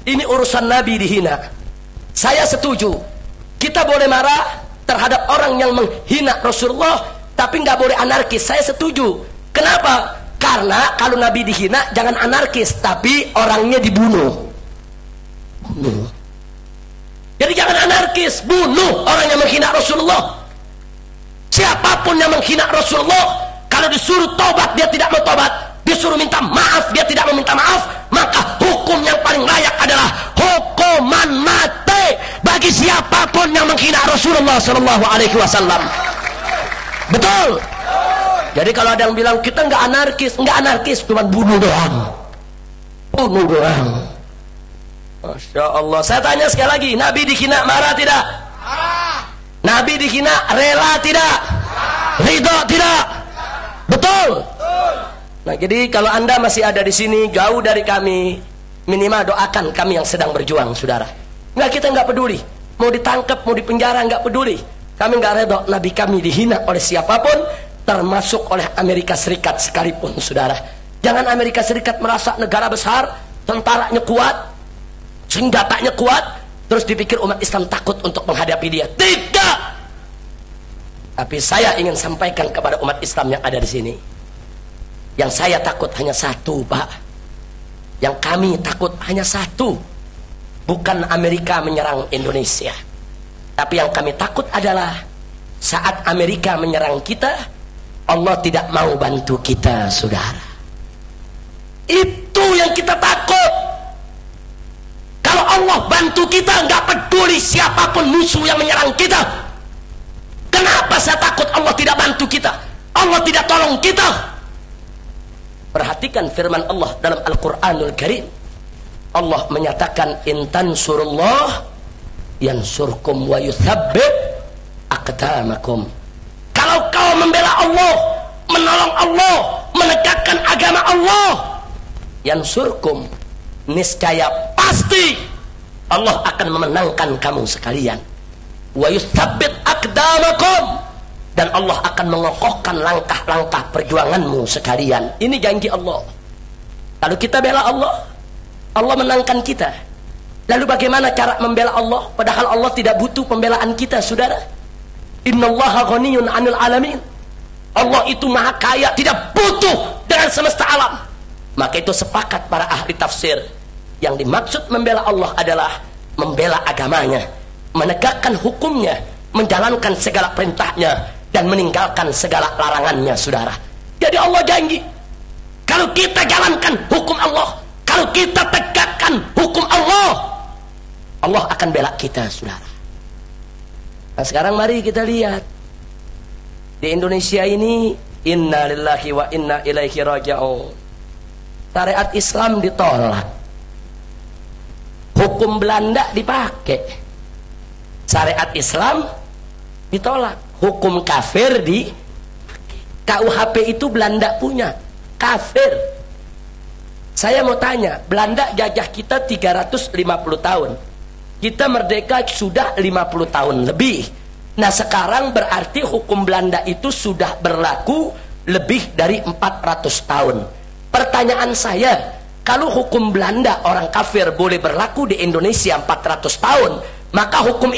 ini urusan Nabi dihina. Saya setuju. Kita boleh marah terhadap orang yang menghina Rasulullah, tapi nggak boleh anarkis. Saya setuju. Kenapa? Karena kalau Nabi dihina jangan anarkis, tapi orangnya dibunuh. Jadi jangan anarkis, bunuh orang yang menghina Rasulullah. Siapapun yang menghina Rasulullah, kalau disuruh tobat dia tidak mau tobat, disuruh minta maaf dia tidak mau minta maaf, maka hukum yang paling layak adalah hukuman mati bagi siapapun yang menghina Rasulullah Shallallahu Alaihi Wasallam. Betul. Jadi kalau ada yang bilang kita nggak anarkis, cuma bunuh doang. Bunuh doang. Masya Allah. Saya tanya sekali lagi, Nabi dihina marah tidak? Nabi dihina rela tidak? Ridho tidak? Betul. Nah, jadi kalau Anda masih ada di sini jauh dari kami, minimal doakan kami yang sedang berjuang, saudara. Nggak, kita nggak peduli. Mau ditangkap, mau dipenjara, nggak peduli. Kami nggak ridho Nabi kami dihina oleh siapapun, termasuk oleh Amerika Serikat sekalipun, saudara. Jangan Amerika Serikat merasa negara besar, tentaranya kuat, senjatanya kuat, terus dipikir umat Islam takut untuk menghadapi dia. Tidak. Tapi saya ingin sampaikan kepada umat Islam yang ada di sini, yang saya takut hanya satu, Pak. Yang kami takut hanya satu, bukan Amerika menyerang Indonesia, tapi yang kami takut adalah saat Amerika menyerang kita, Allah tidak mau bantu kita, saudara. Itu yang kita takut. Kalau Allah bantu kita, nggak peduli siapapun musuh yang menyerang kita. Kenapa saya takut Allah tidak bantu kita, Allah tidak tolong kita? Perhatikan firman Allah dalam Al-Quranul Karim. Allah menyatakan, in tansurullah yansurkum wa yuthabbit aqdamakum. Kalau kau membela Allah, menolong Allah, menegakkan agama Allah, yansurkum, niscaya pasti Allah akan memenangkan kamu sekalian. Wa yuthabbit aqdamakum, dan Allah akan mengokohkan langkah-langkah perjuanganmu sekalian. Ini janji Allah. Kalau kita bela Allah, Allah menangkan kita. Lalu bagaimana cara membela Allah? Padahal Allah tidak butuh pembelaan kita, saudara. Innallaha ghaniyun 'anil alamin. Allah itu maha kaya, tidak butuh dengan semesta alam. Maka itu sepakat para ahli tafsir, yang dimaksud membela Allah adalah membela agamanya, menegakkan hukumnya, menjalankan segala perintahnya, dan meninggalkan segala larangannya, saudara. Jadi Allah janji, kalau kita jalankan hukum Allah, kalau kita tegakkan hukum Allah, Allah akan bela kita, saudara. Nah, sekarang mari kita lihat di Indonesia ini, inna lillahi wa inna ilaihi raji'un. Syariat Islam ditolak, hukum Belanda dipakai. Syariat Islam ditolak, hukum kafir di KUHP itu Belanda punya, kafir. Saya mau tanya, Belanda jajah kita 350 tahun, kita merdeka sudah 50 tahun lebih. Nah, sekarang berarti hukum Belanda itu sudah berlaku lebih dari 400 tahun. Pertanyaan saya, kalau hukum Belanda orang kafir boleh berlaku di Indonesia 400 tahun, maka hukum